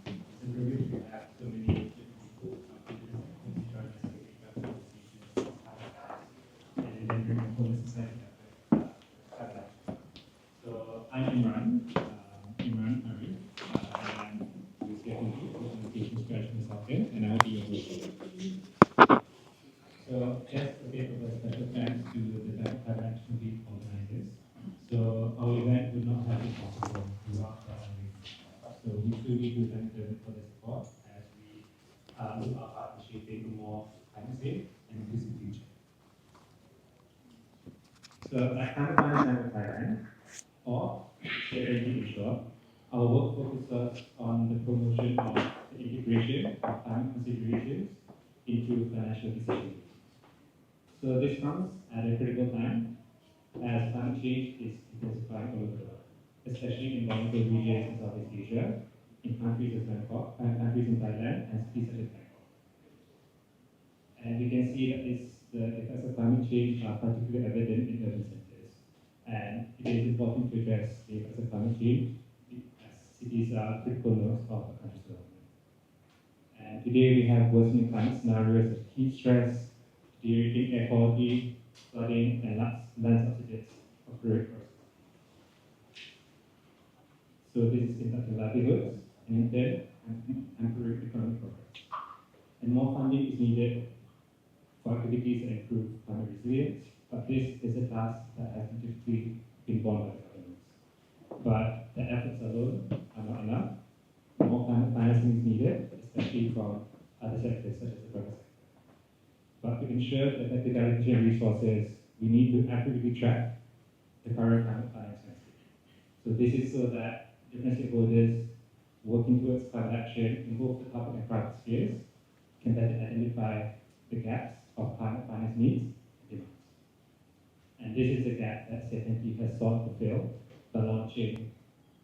It's a privilege to have so many different people, and then bring the whole society up. So I'm Imran Ari, and I'm with CFNT, Communications Graduate Consultant, and I'll be your host. So just a bit of a special thanks to the Thailand Action Week organizers. So our event would not have been possible without their support. So we truly do thank them for the support as we look out to shaping a more climate safe and inclusive future. So at Climate Finance Thailand, or CFNT in short, our work focuses on the promotion of the integration of climate considerations into financial decisions. So this comes at a critical time as climate change is intensifying all over the world, especially in vulnerable regions in Southeast Asia, in countries as Bangkok, countries in Thailand, and cities such as Bangkok. And we can see that the effects of climate change are particularly evident in urban centers. And it is important to address the effects of climate change as cities are critical nodes of a country's development. And today we have worsening climate scenarios of heat stress, deteriorating air quality, flooding, and land subsidies of rural processes. So this is impacting livelihoods and in turn hampering economic progress. And more funding is needed for activities that improve climate resilience, but this is a task that has typically been borne by the governments. But the efforts alone are not enough. More climate financing is needed, especially from other sectors such as the private sector. But to ensure the effective allocation of resources, we need to accurately track the current climate finance landscape. So this is so that different stakeholders working towards climate action in both the public and private spheres can better identify the gaps of climate finance needs and demands. And this is the gap that CFNT has sought to fill by launching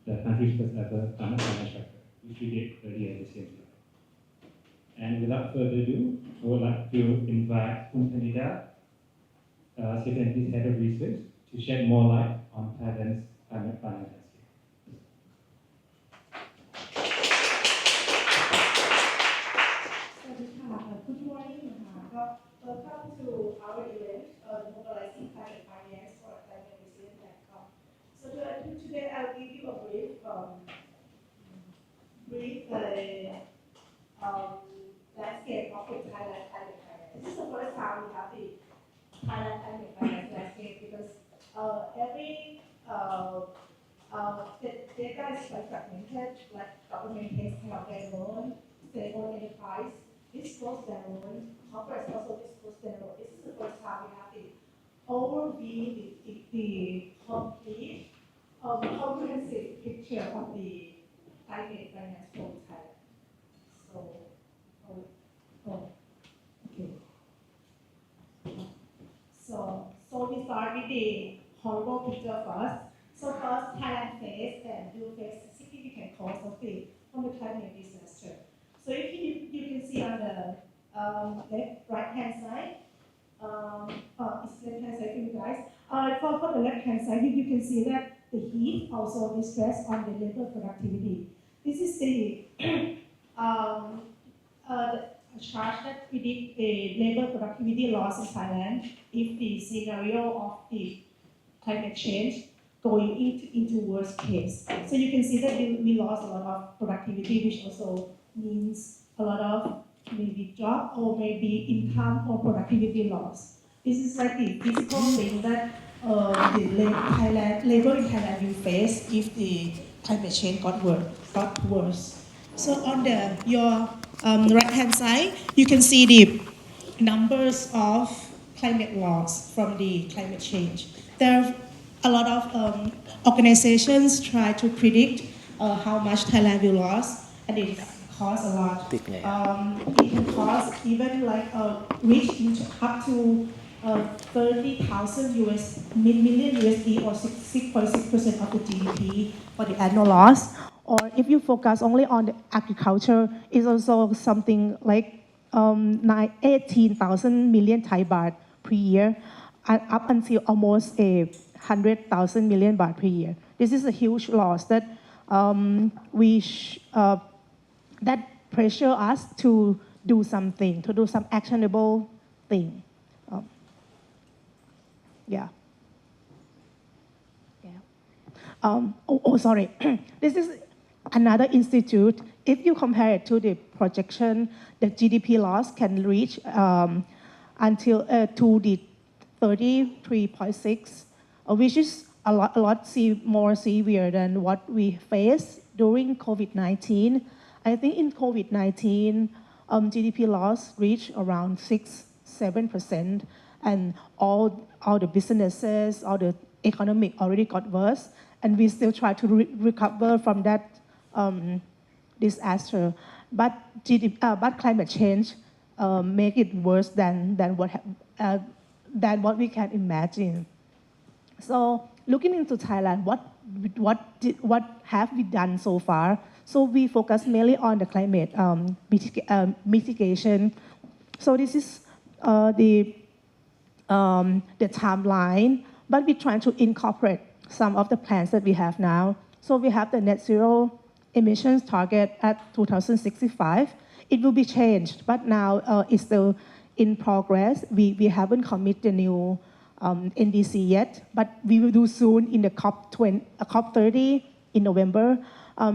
the country's first ever climate finance tracker, which we did earlier this year. And without further ado, I would like to invite Thanida, CFNT's Head of Research, to shed more light on Thailand's climate finance landscape. Good morning. Welcome to our event, Mobilizing Climate Finance for Climate Resilient Bangkok. So today I'll give you a brief landscape of the Thailand climate finance. This is the first time we have the Thailand climate finance landscape because every the data is quite fragmented, like government takes care of their own, state-owned enterprise disclose their own, corporates also disclose their own. This is the first time we have the overview, the complete, comprehensive picture of the climate finance for Thailand. Okay. So we start with the horrible picture first. So first, Thailand faced and will face significant cost from the climate disaster. So if you can see on the left right-hand side, it's left-hand side for you guys. For the left-hand side, you can see that the heat also is stress on the labor productivity. This is the chart that predict the labor productivity loss in Thailand if the scenario of the climate change going into worst case. So you can see that we lost a lot of productivity, which also means a lot of maybe job or maybe income or productivity loss. This is like the physical thing that the labor in Thailand will face if the climate change got worse. So on your right-hand side, you can see the numbers of climate loss from the climate change. There are a lot of organizations try to predict how much Thailand will lose, and it costs a lot. It can cost even like reach up to 30,000 million USD or 6.6% of the GDP for the annual loss. Or if you focus only on the agriculture, it's also something like 18,000 million Thai baht per year, up until almost 100,000 million baht per year. This is a huge loss that that pressure us to do something, to do some actionable thing. Yeah. Yeah. Sorry. This is another institute. If you compare it to the projection, the GDP loss can reach until to the 33.6, which is a lot more severe than what we faced during COVID-19. I think in COVID-19, GDP loss reached around 6-7%, and all the businesses, all the economic already got worse, and we still try to recover from that disaster. But climate change make it worse than what we can imagine. So looking into Thailand, what have we done so far? So we focus mainly on the climate mitigation. So this is the timeline, but we're trying to incorporate some of the plans that we have now. So we have the net zero emissions target at 2065. It will be changed, but now it's still in progress. We haven't committed the new NDC yet, but we will do soon in the COP30 in November.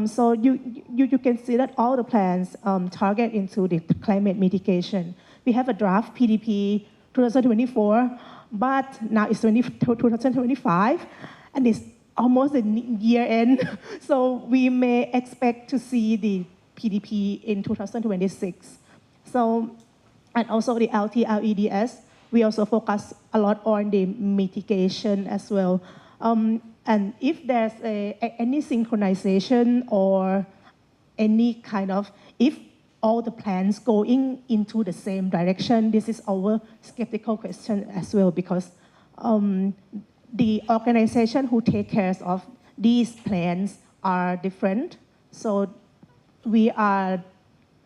So you can see that all the plans target into the climate mitigation. We have a draft PDP 2024, but now it's 2025, and it's almost the year end. So we may expect to see the PDP in 2026. So, and also the LTLEDS, we also focus a lot on the mitigation as well. And if there's any synchronization or any kind of, if all the plans going into the same direction, this is our skeptical question as well, because the organization who take care of these plans are different. So we are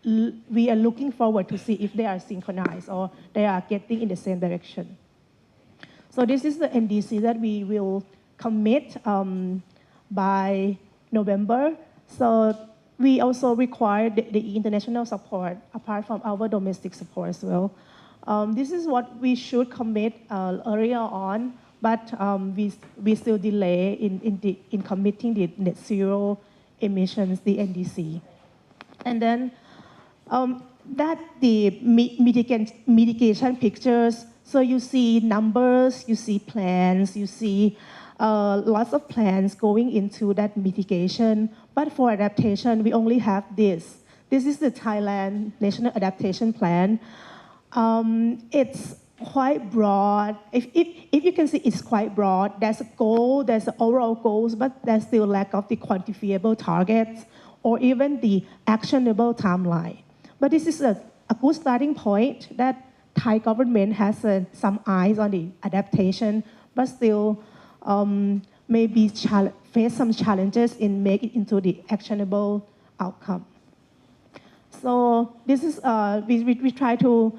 looking forward to see if they are synchronized or they are getting in the same direction. So this is the NDC that we will commit by November. So we also require the international support apart from our domestic support as well. This is what we should commit earlier on, but we still delay in committing the net zero emissions, the NDC. And then that the mitigation pictures, so you see numbers, you see plans, you see lots of plans going into that mitigation. But for adaptation, we only have this. This is the Thailand National Adaptation Plan. It's quite broad. If you can see, it's quite broad. There's a goal, there's overall goals, but there's still lack of the quantifiable targets or even the actionable timeline. But this is a good starting point that Thai government has some eyes on the adaptation, but still maybe face some challenges in making it into the actionable outcome. So this is, we try to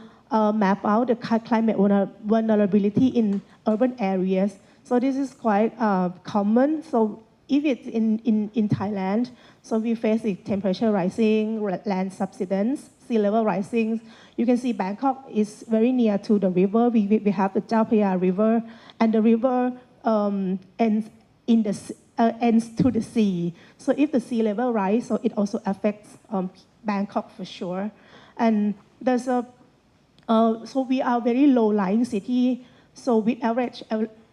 map out the climate vulnerability in urban areas. So this is quite common. So if it's in Thailand, so we face the temperature rising, land subsidence, sea level rising. You can see Bangkok is very near to the river. We have the Chao Phraya River, and the river ends to the sea. So if the sea level rise, so it also affects Bangkok for sure. And there's so we are very low-lying city. So with average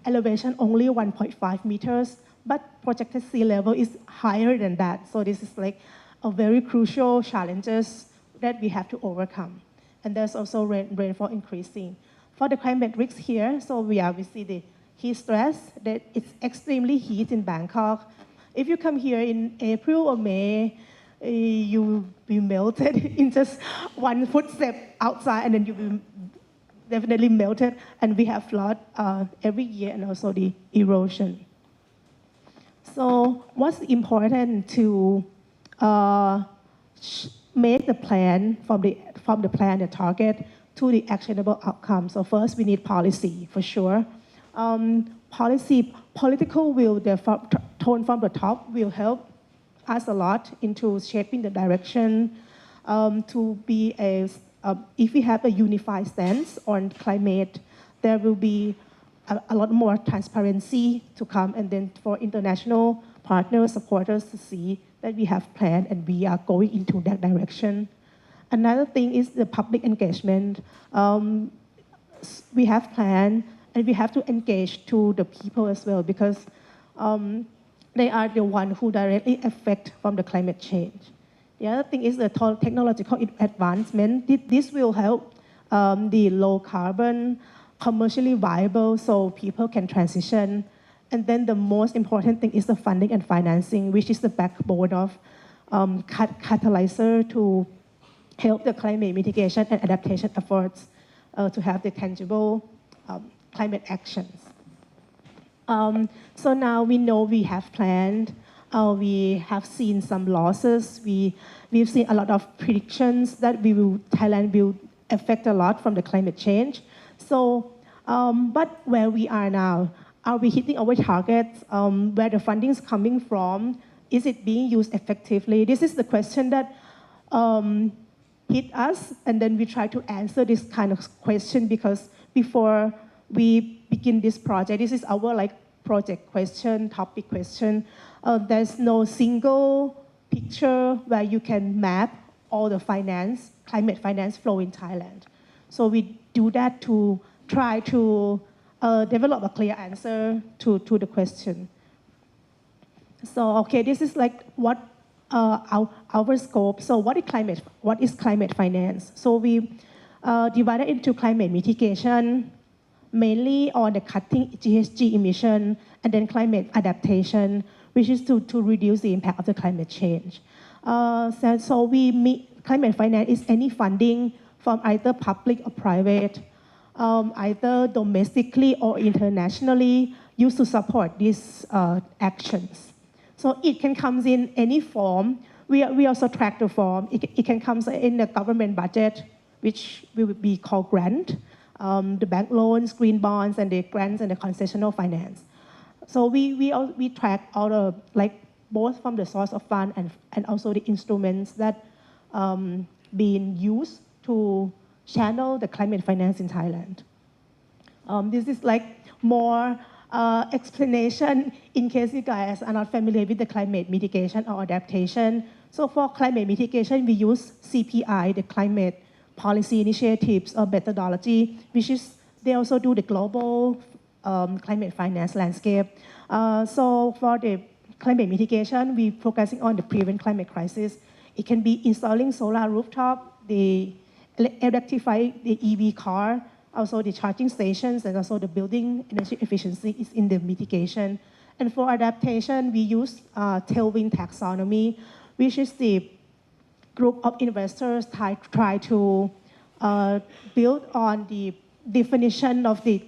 elevation only 1.5 meters, but projected sea level is higher than that. So this is like a very crucial challenges that we have to overcome. And there's also rainfall increasing. For the climate risks here, so we see the heat stress, that it's extremely heat in Bangkok. If you come here in April or May, you will be melted in just one footstep outside, and then you will definitely melted. And we have flood every year, and also the erosion. So what's important to make the plan from the plan, the target, to the actionable outcome? So first, we need policy, for sure. Political will, therefore, tone from the top will help us a lot into shaping the direction to be if we have a unified stance on climate, there will be a lot more transparency to come, and then for international partners, supporters to see that we have planned and we are going into that direction. Another thing is the public engagement. We have planned, and we have to engage to the people as well, because they are the ones who directly affect from the climate change. The other thing is the technological advancement. This will help the low carbon, commercially viable, so people can transition. And then the most important thing is the funding and financing, which is the backbone of catalyzer to help the climate mitigation and adaptation efforts to have the tangible climate actions. So now we know we have planned, we have seen some losses, we've seen a lot of predictions that Thailand will affect a lot from the climate change. So, but where we are now, are we hitting our targets? Where the funding is coming from? Is it being used effectively? This is the question that hit us, and then we try to answer this kind of question, because before we begin this project, this is our project question, topic question. There's no single picture where you can map all the climate finance flow in Thailand. So we do that to try to develop a clear answer to the question. So, okay, this is what our scope. So what is climate finance? So we divided into climate mitigation, mainly on the cutting GHG emission, and then climate adaptation, which is to reduce the impact of the climate change. Climate finance is any funding from either public or private, either domestically or internationally, used to support these actions. So it can come in any form. We also track the form. It can come in the government budget, which will be called grant, the bank loans, green bonds, and the grants and the concessional finance. So we track all the both from the source of fund and also the instruments that being used to channel the climate finance in Thailand. This is more explanation in case you guys are not familiar with the climate mitigation or adaptation. So for climate mitigation, we use CPI, the Climate Policy Initiatives or methodology, which is they also do the global climate finance landscape. So for the climate mitigation, we're focusing on the prevent climate crisis. It can be installing solar rooftop, the electrify the EV car, also the charging stations, and also the building energy efficiency is in the mitigation. And for adaptation, we use tailwind taxonomy, which is the group of investors try to build on the definition of the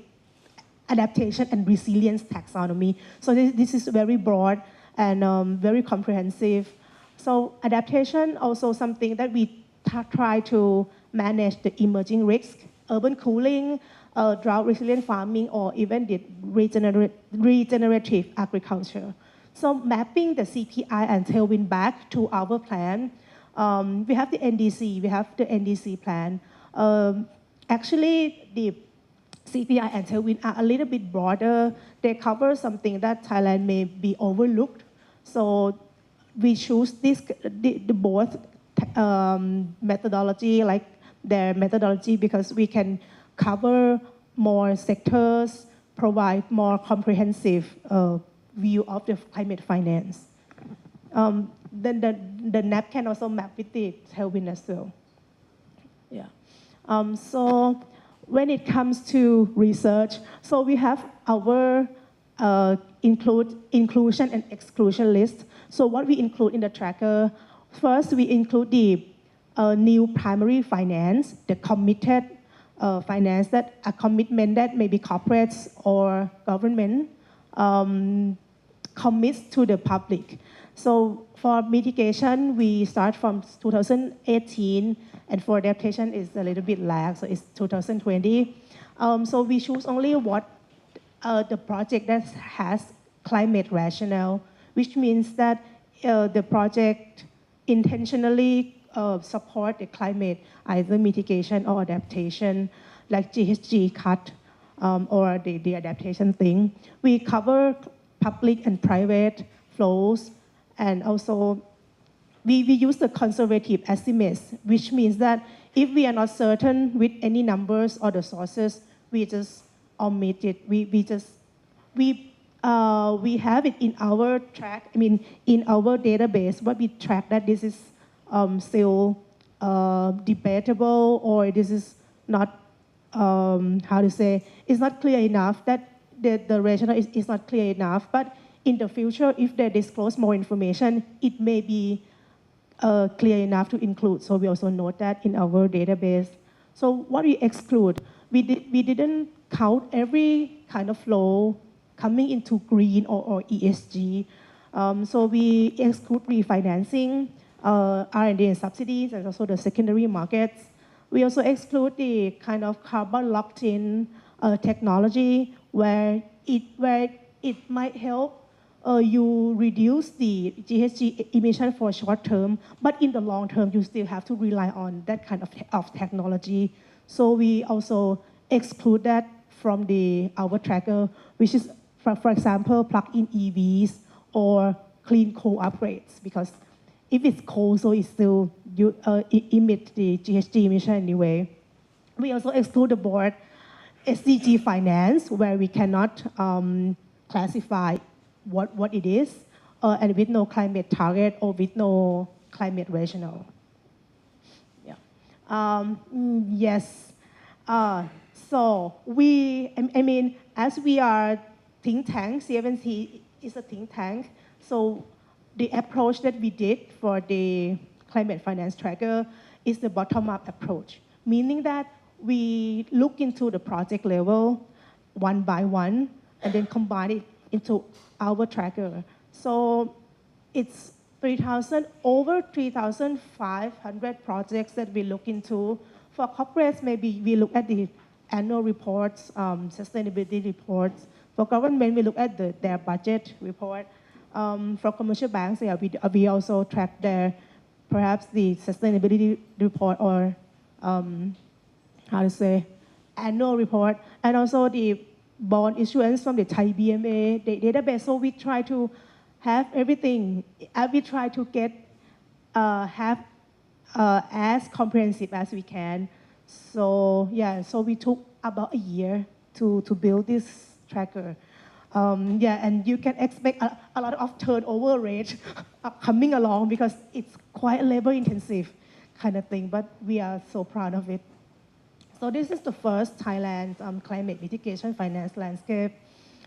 adaptation and resilience taxonomy. So this is very broad and very comprehensive. So adaptation also something that we try to manage the emerging risks, urban cooling, drought resilient farming, or even the regenerative agriculture. So mapping the CPI and tailwind back to our plan, we have the NDC plan. Actually, the CPI and tailwind are a little bit broader. They cover something that Thailand may be overlooked. So we choose the both methodology, their methodology, because we can cover more sectors, provide more comprehensive view of the climate finance. Then the NAP can also map with the tailwind as well. Yeah. So when it comes to research, so we have our inclusion and exclusion list. So what we include in the tracker, first we include the new primary finance, the committed finance, that a commitment that maybe corporates or government commits to the public. So for mitigation, we start from 2018, and for adaptation is a little bit lag, so it's 2020. So we choose only what the project that has climate rationale, which means that the project intentionally support the climate, either mitigation or adaptation, like GHG cut or the adaptation thing. We cover public and private flows, and also we use the conservative estimates, which means that if we are not certain with any numbers or the sources, we just omit it. We have it in our track, in our database, but we track that this is still debatable, or this is not, it's not clear enough, that the rationale is not clear enough. But in the future, if they disclose more information, it may be clear enough to include. So we also note that in our database. So what we exclude, we didn't count every kind of flow coming into green or ESG. So we exclude refinancing, R&D and subsidies, and also the secondary markets. We also exclude the kind of carbon locked-in technology where it might help you reduce the GHG emission for short term, but in the long term, you still have to rely on that kind of technology. So we also exclude that from our tracker, which is, for example, plug-in EVs or clean coal upgrades, because if it's coal, so it still emit the GHG emission anyway. We also exclude the board SDG finance, where we cannot classify what it is, and with no climate target or with no climate rationale. Yeah. Yes. So as we are think tank, CFNT is a think tank. So the approach that we did for the climate finance tracker is the bottom-up approach, meaning that we look into the project level one by one and then combine it into our tracker. So it's over 3,500 projects that we look into. For corporates, maybe we look at the annual reports, sustainability reports. For government, we look at their budget report. For commercial banks, yeah, we also track perhaps the sustainability report or annual report, and also the bond issuance from the Thai BMA database. So we try to have everything. We try to get have as comprehensive as we can. So yeah, so we took about a year to build this tracker. And you can expect a lot of turnover rate coming along, because it's quite labor intensive kind of thing, but we are so proud of it. So this is the first Thailand climate mitigation finance landscape.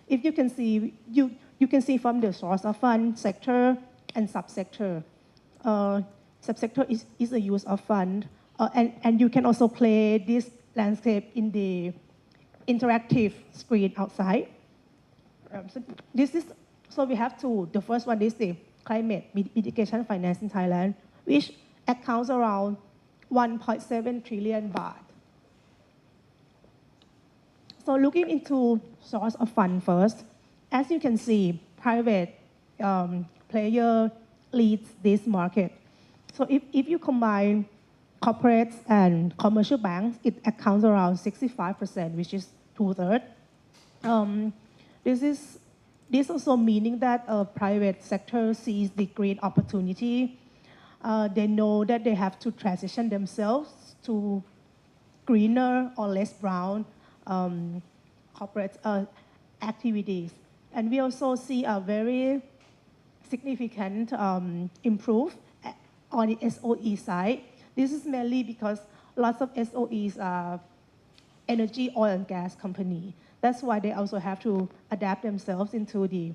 If you can see, you can see from the source of fund, sector, and subsector. Subsector is the use of fund, and you can also play this landscape in the interactive screen outside. So we have two. The first one is the climate mitigation finance in Thailand, which accounts around 1.7 trillion baht. So looking into source of fund first, as you can see, private player leads this market. So if you combine corporates and commercial banks, it accounts around 65%, which is 2/3. This also meaning that private sector sees the great opportunity. They know that they have to transition themselves to greener or less brown corporate activities. And we also see a very significant improve on the SOE side. This is mainly because lots of SOEs are energy, oil, and gas company. That's why they also have to adapt themselves into the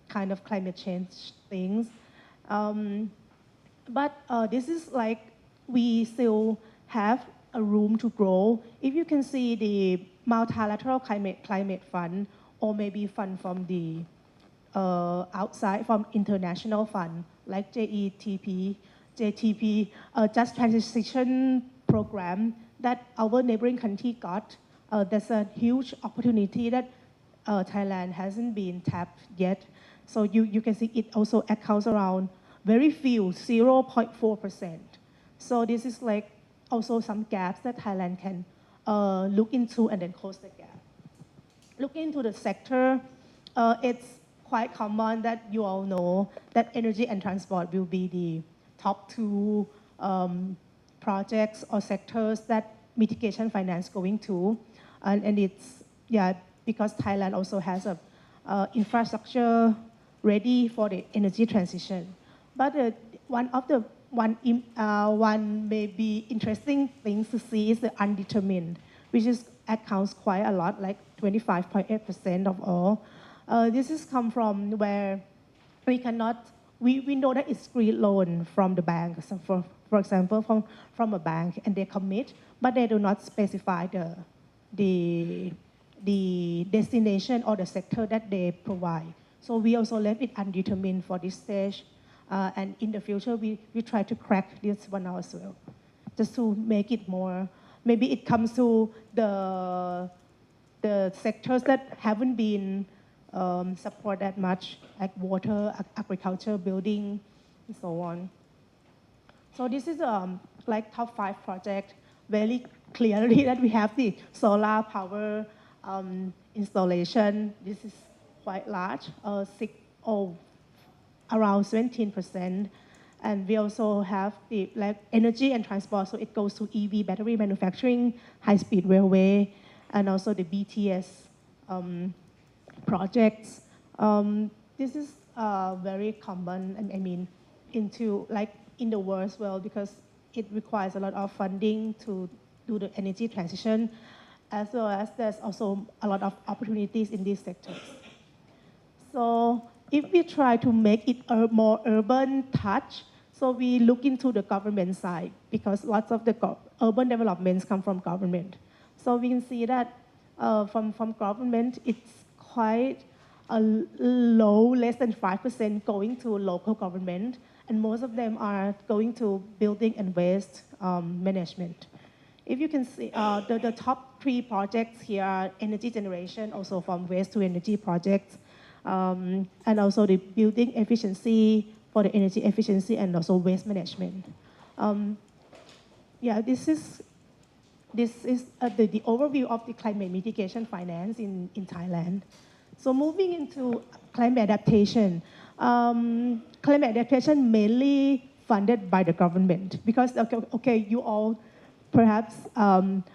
kind of climate change things. But this is like we still have a room to grow. If you can see the multilateral climate fund, or maybe fund from the outside, from international fund like JTP, Just Transition Program that our neighboring country got. There's a huge opportunity that Thailand hasn't been tapped yet. So you can see it also accounts around very few, 0.4%. So this is like also some gaps that Thailand can look into and then close the gap. Looking into the sector, it's quite common that you all know that energy and transport will be the top two projects or sectors that mitigation finance going to. And it's, yeah, because Thailand also has a infrastructure ready for the energy transition. But one maybe interesting things to see is the undetermined, which accounts quite a lot, like 25.8% of all. This is come from where we know that it's green loan from the bank. So for example, from a bank, and they commit, but they do not specify the destination or the sector that they provide. So we also left it undetermined for this stage. And in the future, we try to crack this one as well, just to make it more, maybe it comes to the sectors that haven't been supported that much, like water, agriculture, building, and so on. So this is like top 5 project, very clearly that we have the solar power installation. This is quite large, around 17%. And we also have the energy and transport, so it goes to EV battery manufacturing, high-speed railway, and also the BTS projects. This is very common, I mean, in the world as well, because it requires a lot of funding to do the energy transition, as well as there's also a lot of opportunities in these sectors. So if we try to make it a more urban touch, so we look into the government side, because lots of the urban developments come from government. So we can see that from government, it's quite a low, less than 5% going to local government, and most of them are going to building and waste management. If you can see, the top 3 projects here are energy generation, also from waste to energy projects, and also the building efficiency for the energy efficiency, and also waste management. Yeah, this is the overview of the climate mitigation finance in Thailand. So moving into climate adaptation. Climate adaptation mainly funded by the government, because, okay, you all perhaps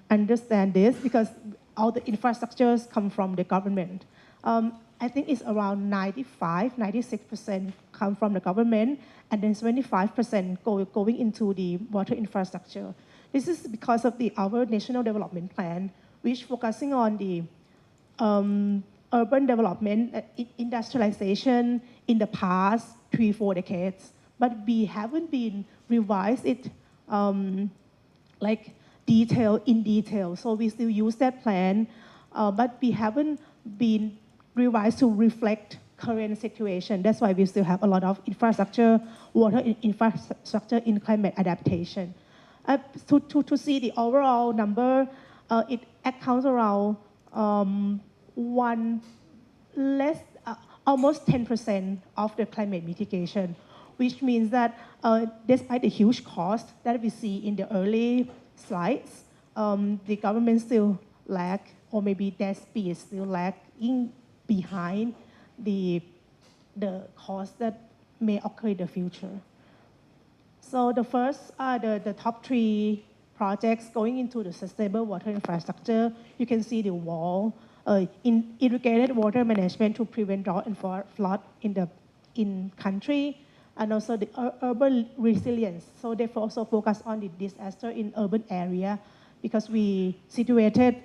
understand this, because all the infrastructures come from the government. I think it's around 96% come from the government, and then 25% going into the water infrastructure. This is because of our National Development Plan, which focusing on the urban development, industrialization in the past 3-4 decades. But we haven't been revised it in detail. So we still use that plan, but we haven't been revised to reflect current situation. That's why we still have a lot of infrastructure, water infrastructure in climate adaptation. To see the overall number, it accounts around almost 10% of the climate mitigation, which means that despite the huge cost that we see in the early slides, the government still lag, or maybe their speed is still lagging behind the cost that may occur in the future. So the first, the top 3 projects going into the sustainable water infrastructure, you can see the wall, in irrigated water management to prevent drought and flood in country, and also the urban resilience. So they also focus on the disaster in urban area, because we situated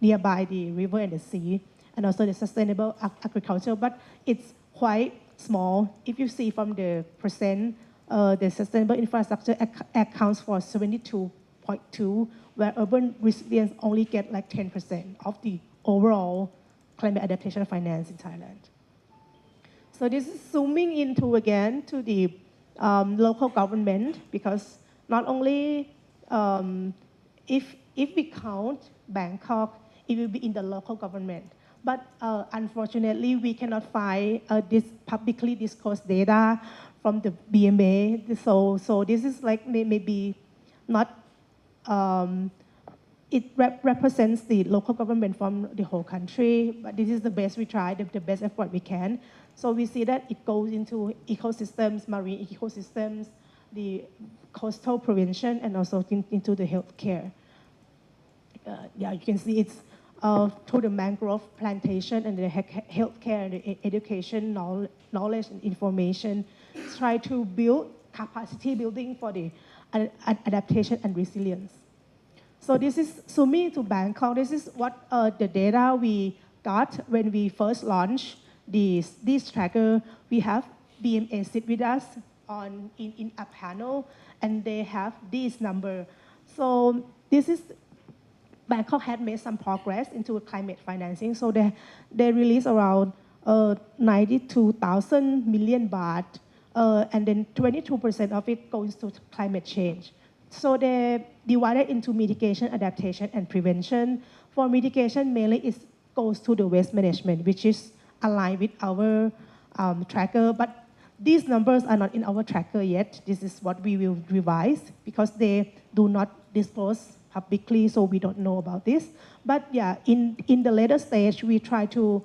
nearby the river and the sea, and also the sustainable agriculture, but it's quite small. If you see from the percent, the sustainable infrastructure accounts for 72.2, where urban resilience only get like 10% of the overall climate adaptation finance in Thailand. So this is zooming into again to the local government, because not only if we count Bangkok, it will be in the local government. But unfortunately, we cannot find this publicly disclosed data from the BMA. So this is like maybe not, it represents the local government from the whole country, but this is the best we try, the best effort we can. So we see that it goes into ecosystems, marine ecosystems, the coastal prevention, and also into the healthcare. Yeah, you can see it's to the mangrove plantation and the healthcare and the education, knowledge and information. Try to build capacity building for the adaptation and resilience. So this is zooming to Bangkok. This is what the data we got when we first launched this tracker. We have BMA sit with us in a panel, and they have this number. So this is, Bangkok had made some progress into climate financing. So they released around 92,000 million baht, and then 22% of it goes to climate change. So they divided into mitigation, adaptation, and prevention. For mitigation, mainly it goes to the waste management, which is aligned with our tracker. But these numbers are not in our tracker yet. This is what we will revise because they do not disclose publicly, so we don't know about this. But yeah, in the later stage, we try to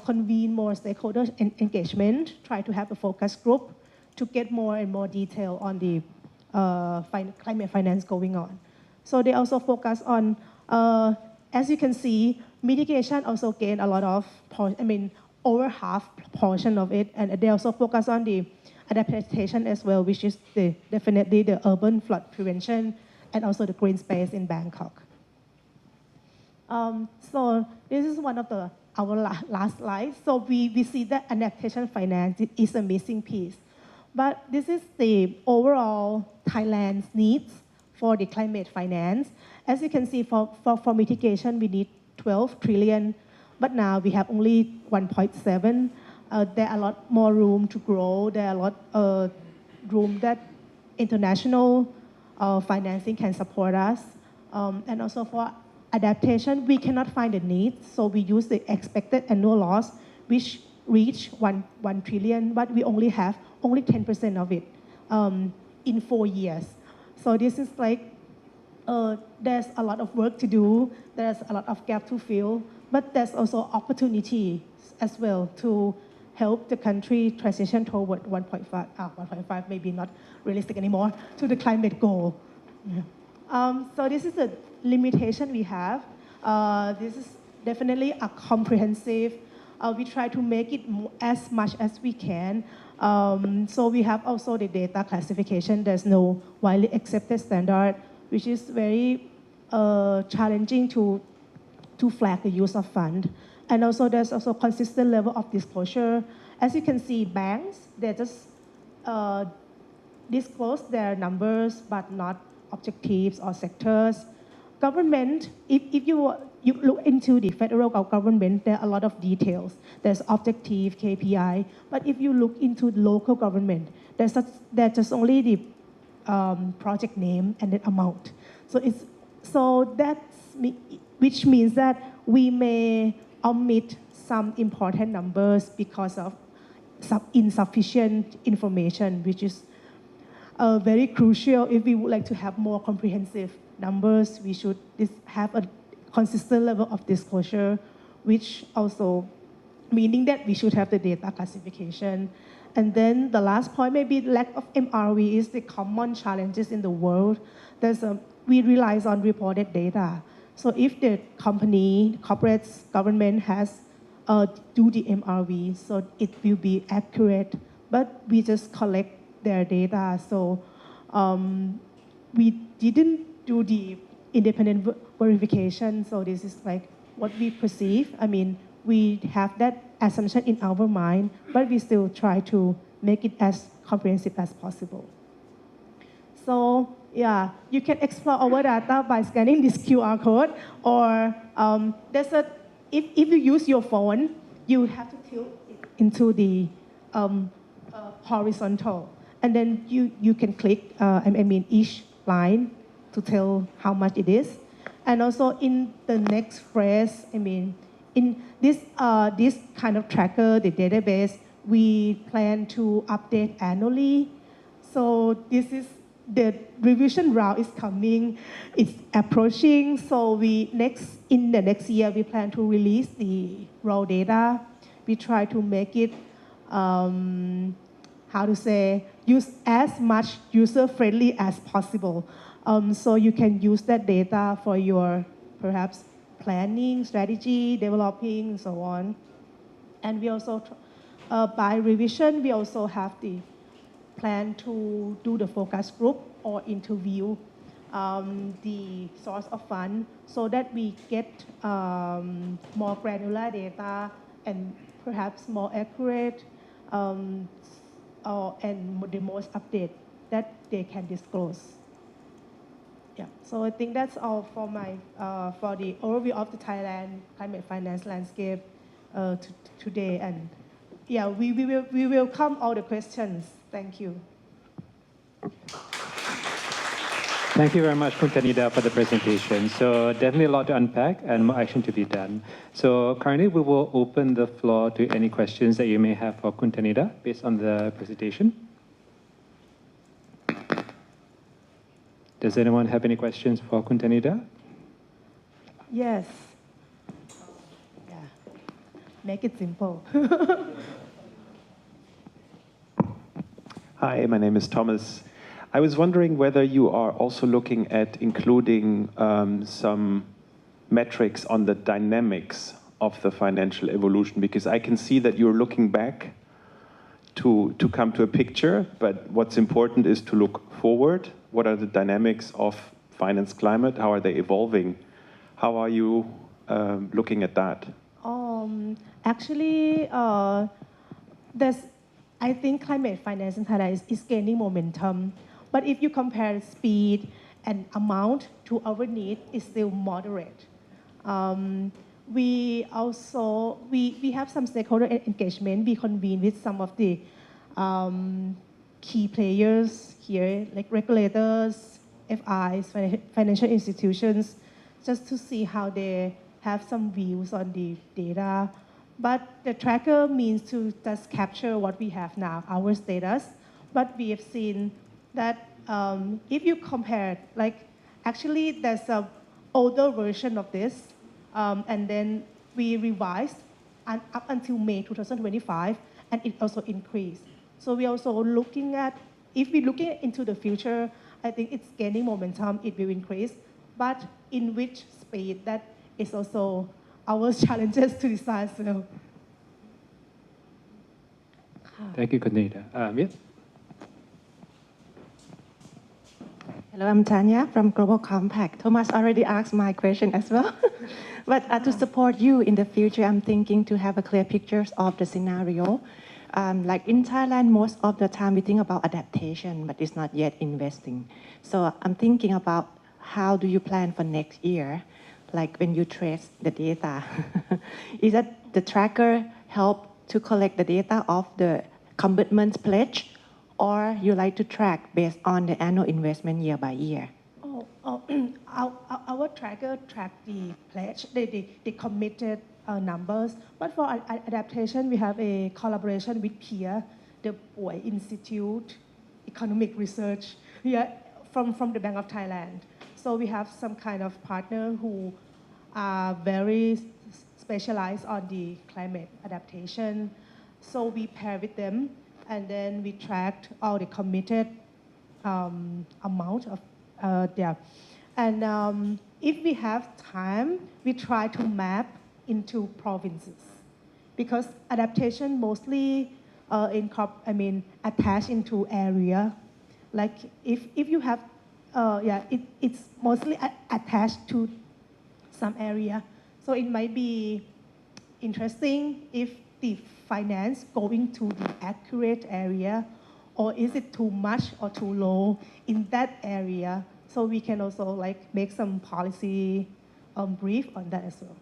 convene more stakeholder engagement, try to have a focus group to get more and more detail on the climate finance going on. So they also focus on, as you can see, mitigation also gain a lot of, over half portion of it, and they also focus on the adaptation as well, which is definitely the urban flood prevention and also the green space in Bangkok. So this is one of our last slides. So we see that adaptation finance is a missing piece. But this is the overall Thailand's needs for the climate finance. As you can see, for mitigation, we need 12 trillion, but now we have only 1.7. There are a lot more room to grow. There are a lot of room that international financing can support us. And also for adaptation, we cannot find the needs, so we use the expected annual loss, which reach 1 trillion, but we only have 10% of it in 4 years. So this is like, there's a lot of work to do, there's a lot of gap to fill, but there's also opportunity as well to help the country transition toward 1.5, maybe not realistic anymore, to the climate goal. Yeah. So this is the limitation we have. This is definitely a comprehensive, we try to make it as much as we can. So we have also the data classification. There's no widely accepted standard, which is very challenging to flag the use of fund. And also there's also consistent level of disclosure. As you can see, banks, they just disclose their numbers, but not objectives or sectors. Government, if you look into the federal government, there are a lot of details. There's objective, KPI, but if you look into the local government, there's just only the project name and the amount. So which means that we may omit some important numbers because of some insufficient information, which is very crucial. If we would like to have more comprehensive numbers, we should have a consistent level of disclosure, which also meaning that we should have the data classification. And then the last point, maybe lack of MRV is the common challenges in the world. We rely on reported data. So if the company, corporates, government has do the MRV, so it will be accurate, but we just collect their data. So we didn't do the independent verification. So this is like what we perceive. We have that assumption in our mind, but we still try to make it as comprehensive as possible. So yeah, you can explore our data by scanning this QR code, or if you use your phone, you have to tilt it into the horizontal, and then you can click each line to tell how much it is. And also in the next phrase, in this kind of tracker, the database, we plan to update annually. So this is the revision round is coming, it's approaching. So in the next year we plan to release the raw data. We try to make it use as much user-friendly as possible. So you can use that data for your perhaps planning, strategy, developing, and so on. And we also, by revision, we also have the plan to do the focus group or interview the source of fund so that we get more granular data and perhaps more accurate and the most update that they can disclose. Yeah, so I think that's all for for the overview of the Thailand climate finance landscape today. And yeah, we welcome all the questions. Thank you. Thank you very much, Thanida, for the presentation. So definitely a lot to unpack and more action to be done. So currently we will open the floor to any questions that you may have for Thanida based on the presentation. Does anyone have any questions for Thanida? Yes. Yeah. Make it simple. Hi, my name is Thomas. I was wondering whether you are also looking at including some metrics on the dynamics of the financial evolution, because I can see that you're looking back to come to a picture, but what's important is to look forward. What are the dynamics of finance climate? How are they evolving? How are you looking at that? Actually, I think climate finance in Thailand is gaining momentum. But if you compare speed and amount to our need, it's still moderate. We also have some stakeholder engagement. We convene with some of the key players here, like regulators, FIs, financial institutions, just to see how they have some views on the data. But the tracker means to just capture what we have now, our status. But we have seen that if you compare, actually there's an older version of this, and then we revised up until May 2025, and it also increased. So we're also looking at, if we're looking into the future, I think it's gaining momentum, it will increase, but in which speed, that is also our challenges to decide. So. Thank you, Thanida. Yes? Hello, I'm Tanya from Global Compact. Thomas already asked my question as well. But to support you in the future, I'm thinking to have a clear picture of the scenario. Like in Thailand, most of the time we think about adaptation, but it's not yet investing. So I'm thinking about how do you plan for next year, like when you trace the data. Is that the tracker help to collect the data of the commitment pledge, or you like to track based on the annual investment year by year? Our tracker track the pledge, the committed numbers. But for adaptation, we have a collaboration with PEER, the Boy Institute, Economic Research, from the Bank of Thailand. So we have some kind of partner who are very specialized on the climate adaptation. So we pair with them, and then we tracked all the committed amount of And if we have time, we try to map into provinces, because adaptation mostly attached into area. Like if you have, it's mostly attached to some area. So it might be interesting if the finance going to the accurate area, or is it too much or too low in that area? So we can also make some policy brief on that as well.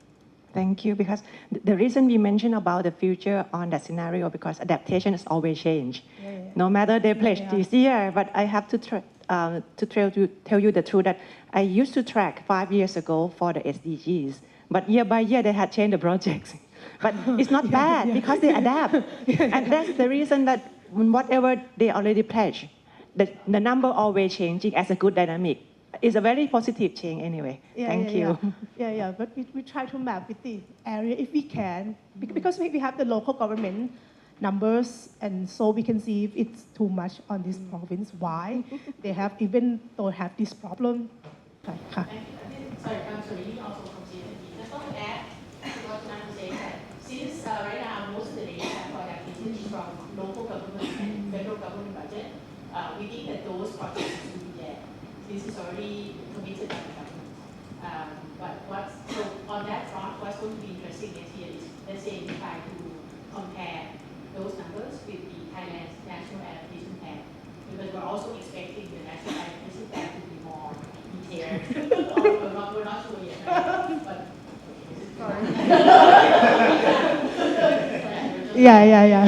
Thank you, because the reason we mentioned about the future on that scenario, because adaptation is always change. No matter they pledge this year, but I have to tell you the truth that I used to track 5 years ago for the SDGs, but year by year they had changed the projects. But it's not bad because they adapt. And that's the reason that whatever they already pledge, the number always changing as a good dynamic. It's a very positive change anyway. Thank you. Yeah. But we try to map with the area if we can, because we have the local government numbers, and so we can see if it's too much on this province, why they have even though have this problem. Sorry, also from CFNT. Just want to add to what Nan was saying that since right now most of the data for adaptation is from local government and federal government budget, we think that those projects will be there. This is already committed by the government. So on that front, what's going to be interesting next year is, let's say, we try to compare those numbers with the Thailand's National Adaptation Plan, because we're also expecting the National Adaptation Plan to be more detailed. We're not sure yet, right? But Yeah.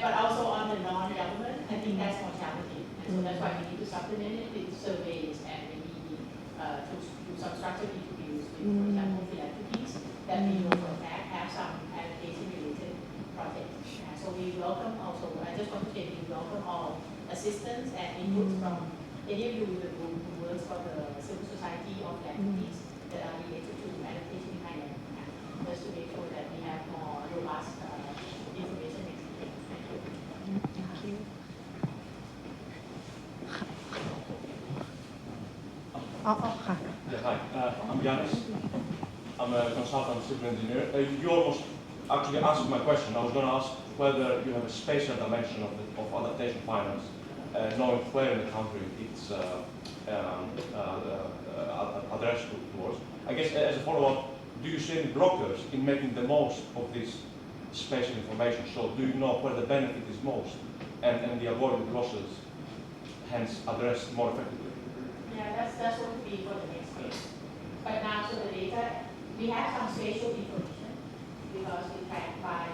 but also on the non-government, I think that's more challenging, and so that's why we need to supplement it with surveys and maybe to do some structured interviews with, for example, philanthropies that we know for a fact have some adaptation-related projects. So we welcome also. I just want to say we welcome all assistance and inputs from any of you in the room who works for the civil society or philanthropies that are related to adaptation in Thailand, just to make sure that we have more robust information next year. Thank you. Thank you. Yeah, hi. I'm Yanis. I'm a consultant civil engineer. You almost actually answered my question. I was going to ask whether you have a spatial dimension of adaptation finance, knowing where in the country it's addressed towards. I guess as a follow-up, do you see any blockers in making the most of this spatial information? So do you know where the benefit is most and the avoided losses hence addressed more effectively? Yeah, that's what would be for the next phase. But now, so the data, we have some spatial information because we track by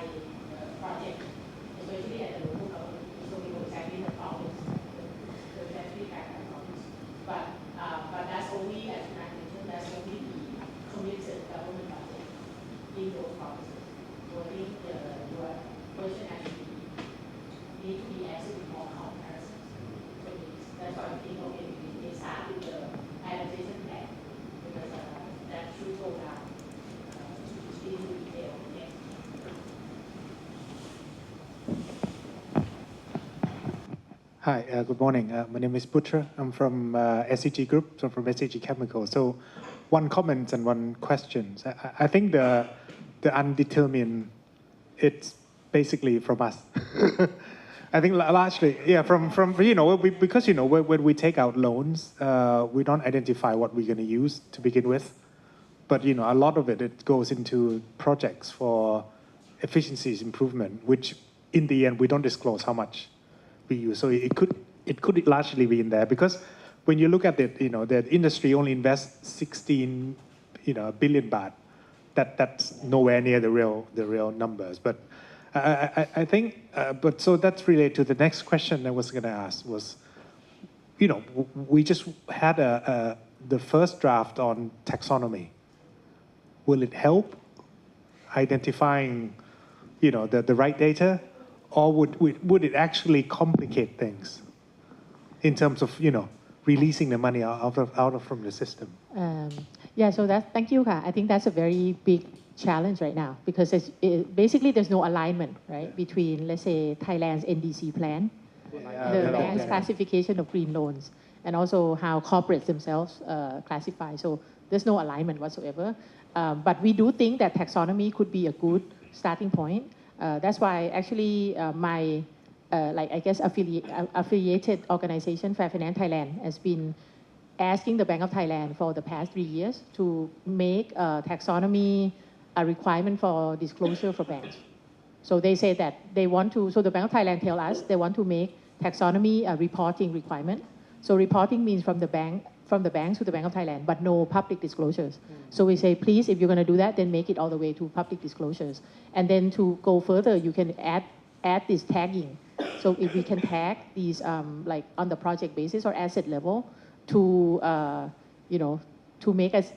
project, especially at the local government, so we know exactly the problems. So we actually track by problems. But that's only, as I mentioned, that's only the committed government budget in those provinces. So I think your question actually need to be answered with more comparisons. So that's why I think, okay, we start with the adaptation plan, because that should go down to detail. Yes. Hi, good morning. My name is Putra. I'm from SCG Group, so from SCG Chemical. So one comment and one question. I think the undetermined, it's basically from us. I think largely, yeah, from because when we take out loans, we don't identify what we're going to use to begin with. But a lot of it goes into projects for efficiencies improvement, which in the end we don't disclose how much we use. So it could largely be in there, because when you look at it, the industry only invests 16 billion baht. That's nowhere near the real numbers. But I think, but so that's related to the next question I was going to ask was, we just had the first draft on taxonomy. Will it help identifying, the right data, or would it actually complicate things in terms of, releasing the money out from the system? Yeah, so thank you, Ka. I think that's a very big challenge right now, because basically there's no alignment, right, between, let's say, Thailand's NDC plan, the bank's classification of green loans, and also how corporates themselves classify. So there's no alignment whatsoever. But we do think that taxonomy could be a good starting point. That's why actually my affiliated organization, CFNT Thailand, has been asking the Bank of Thailand for the past 3 years to make taxonomy a requirement for disclosure for banks. So they say that they want to, so the Bank of Thailand tell us they want to make taxonomy a reporting requirement. So reporting means from the banks to the Bank of Thailand, but no public disclosures. So we say, please, if you're going to do that, then make it all the way to public disclosures. And then to go further, you can add this tagging. So if we can tag these like on the project basis or asset level to make it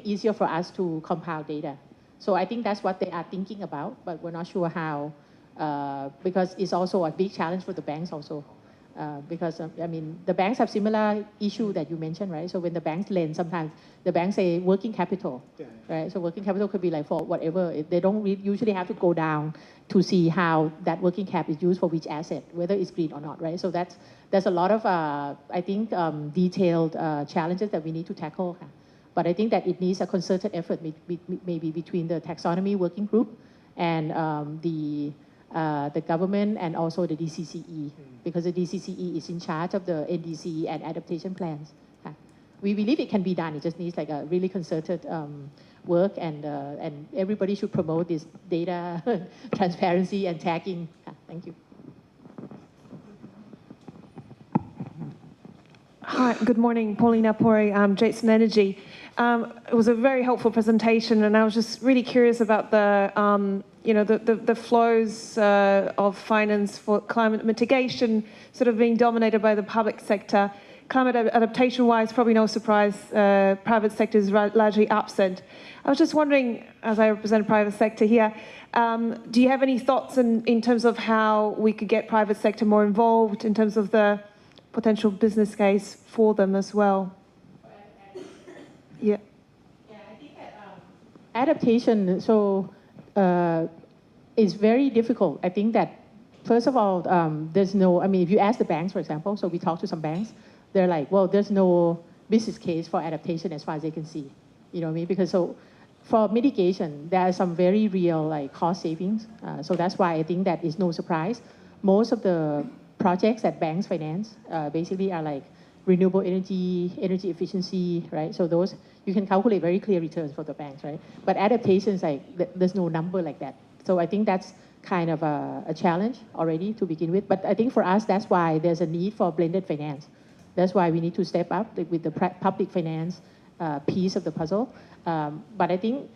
easier for us to compile data. So I think that's what they are thinking about, but we're not sure how, because it's also a big challenge for the banks also. Because I mean, the banks have similar issue that you mentioned, right? So when the banks lend, sometimes the banks say working capital, right? So working capital could be like for whatever. They don't usually have to go down to see how that working cap is used for which asset, whether it's green or not, right? So there's a lot of, I think, detailed challenges that we need to tackle. But I think that it needs a concerted effort, maybe between the taxonomy working group and the government and also the DCCE, because the DCCE is in charge of the NDC and adaptation plans. We believe it can be done. It just needs like a really concerted work, and everybody should promote this data transparency and tagging. Thank you. Hi, good morning. Paulina Pori, Jason Energy. It was a very helpful presentation, and I was just really curious about the flows of finance for climate mitigation sort of being dominated by the public sector. Climate adaptation-wise, probably no surprise, private sector is largely absent. I was just wondering, as I represent private sector here, do you have any thoughts in terms of how we could get private sector more involved in terms of the potential business case for them as well? Yeah. Yeah, I think that adaptation is very difficult. I think that first of all, there's no. I mean, if you ask the banks, for example, so we talked to some banks, they're like, well, there's no business case for adaptation as far as they can see. You know what I mean? Because so for mitigation, there are some very real like cost savings. So that's why I think that is no surprise. Most of the projects that banks finance basically are like renewable energy efficiency, right? So those, you can calculate very clear returns for the banks, right? But adaptations, like there's no number like that. So I think that's kind of a challenge already to begin with. But I think for us, that's why there's a need for blended finance. That's why we need to step up with the public finance piece of the puzzle. But I think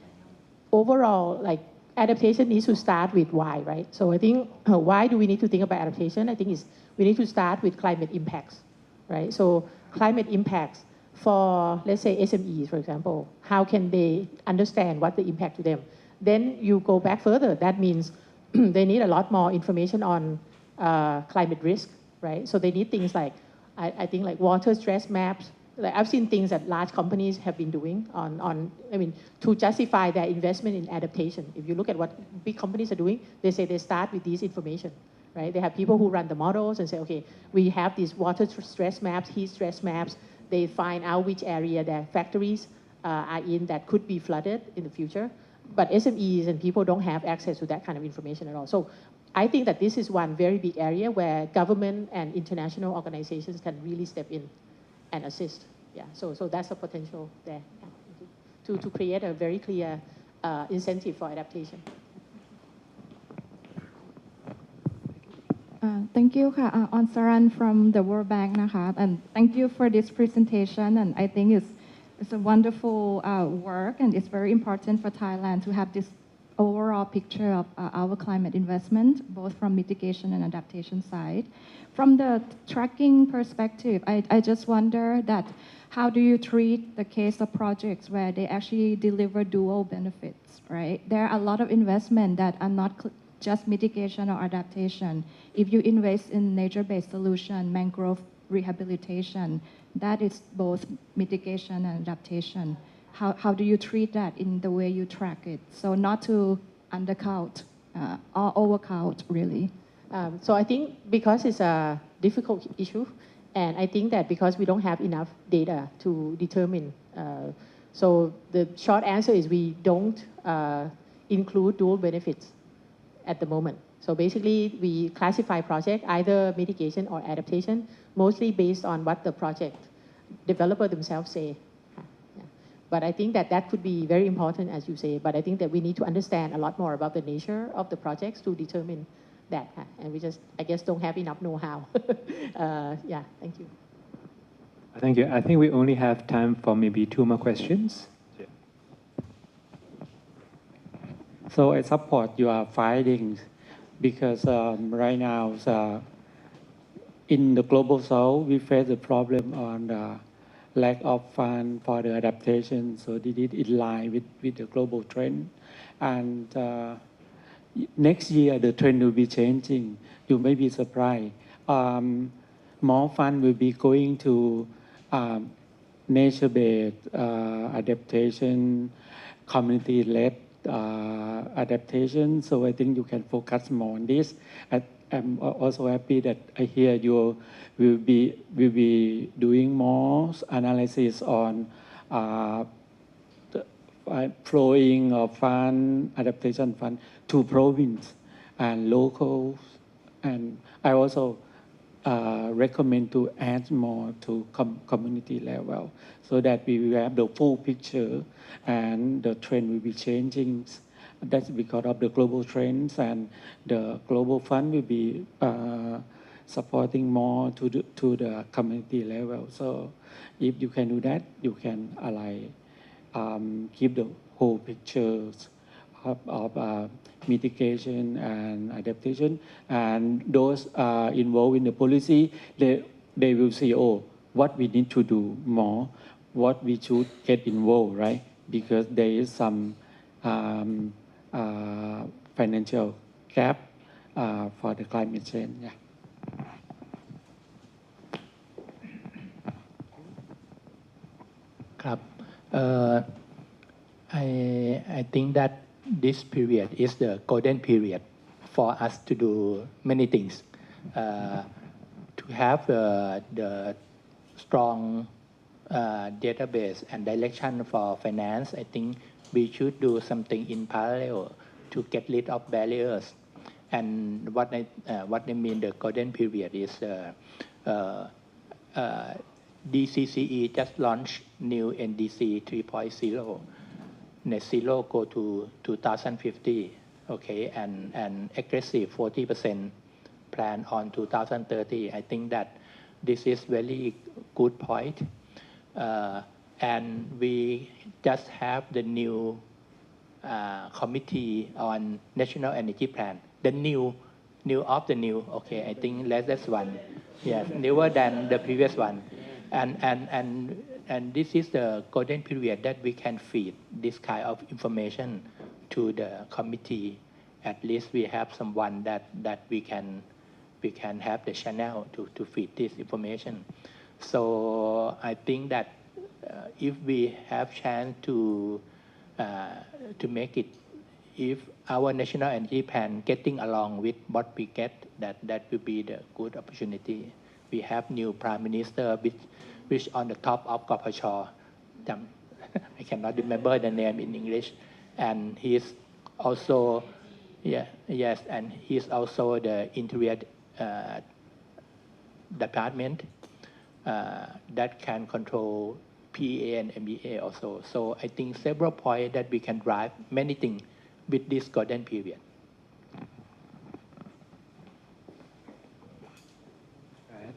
overall, like adaptation needs to start with why, right? So I think why do we need to think about adaptation? I think we need to start with climate impacts, right? So climate impacts for, let's say, SMEs, for example, how can they understand what the impact to them? Then you go back further. That means they need a lot more information on climate risk, right? So they need things like, I think like water stress maps. Like I've seen things that large companies have been doing to justify their investment in adaptation. If you look at what big companies are doing, they say they start with this information, right? They have people who run the models and say, okay, we have these water stress maps, heat stress maps. They find out which area their factories are in that could be flooded in the future. But SMEs and people don't have access to that kind of information at all. So I think that this is one very big area where government and international organizations can really step in and assist. Yeah, so that's a potential there to create a very clear incentive for adaptation. Thank you, Onsaran from the World Bank, and thank you for this presentation. And I think it's a wonderful work, and it's very important for Thailand to have this overall picture of our climate investment, both from mitigation and adaptation side. From the tracking perspective, I just wonder that how do you treat the case of projects where they actually deliver dual benefits, right? There are a lot of investment that are not just mitigation or adaptation. If you invest in nature-based solution, mangrove rehabilitation, that is both mitigation and adaptation. How do you treat that in the way you track it? So not to undercount or overcount, really. So I think because it's a difficult issue, and I think that because we don't have enough data to determine, so the short answer is we don't include dual benefits at the moment. So basically, we classify project either mitigation or adaptation, mostly based on what the project developer themselves say. But I think that could be very important, as you say. But I think that we need to understand a lot more about the nature of the projects to determine that. And we just, I guess, don't have enough know-how. Yeah, thank you. Thank you. I think we only have time for maybe 2 more questions. Yeah. So I support your findings because right now, in the global south, we face the problem on lack of fund for the adaptation. So they did in line with the global trend. And next year, the trend will be changing. You may be surprised. More fund will be going to nature-based adaptation, community-led adaptation. So I think you can focus more on this. I'm also happy that I hear you will be doing more analysis on flowing of fund, adaptation fund to province and locals. And I also recommend to add more to community level so that we will have the full picture and the trend will be changing. That's because of the global trends, and the global fund will be supporting more to the community level. So if you can do that, you can give the whole pictures of mitigation and adaptation, and those involved in the policy, they will see, oh, what we need to do more, what we should get involved, right? Because there is some financial gap for the climate change. Yeah. I think that this period is the golden period for us to do many things. To have the strong database and direction for finance, I think we should do something in parallel to get rid of barriers. And what I mean the golden period is DCCE just launched new NDC 3.0. Net zero go to 2050, okay, and aggressive 40% plan on 2030. I think that this is very good point. And we just have the new committee on national energy plan, the new of the new. Okay, I think that's one. Yes, newer than the previous one. And this is the golden period that we can feed this kind of information to the committee. At least we have someone that we can have the channel to feed this information. So I think that if we have chance to make it, if our national energy plan getting along with what we get, that will be the good opportunity. We have new prime minister which on the top of Kopachor, I cannot remember the name in English, and he's also and he's also the interior department that can control PEA and MEA also. So I think several points that we can drive many things with this golden period.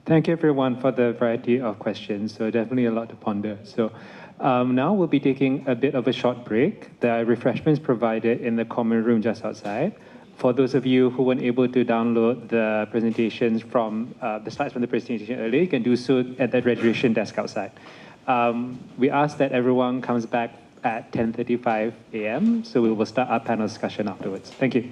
Thank you everyone for the variety of questions. So definitely a lot to ponder. So now we'll be taking a bit of a short break. There are refreshments provided in the common room just outside. For those of you who weren't able to download the presentations from the slides from the presentation earlier, you can do so at that registration desk outside. We ask that everyone comes back at 10:35 a.m. So we will start our panel discussion afterwards. Thank you.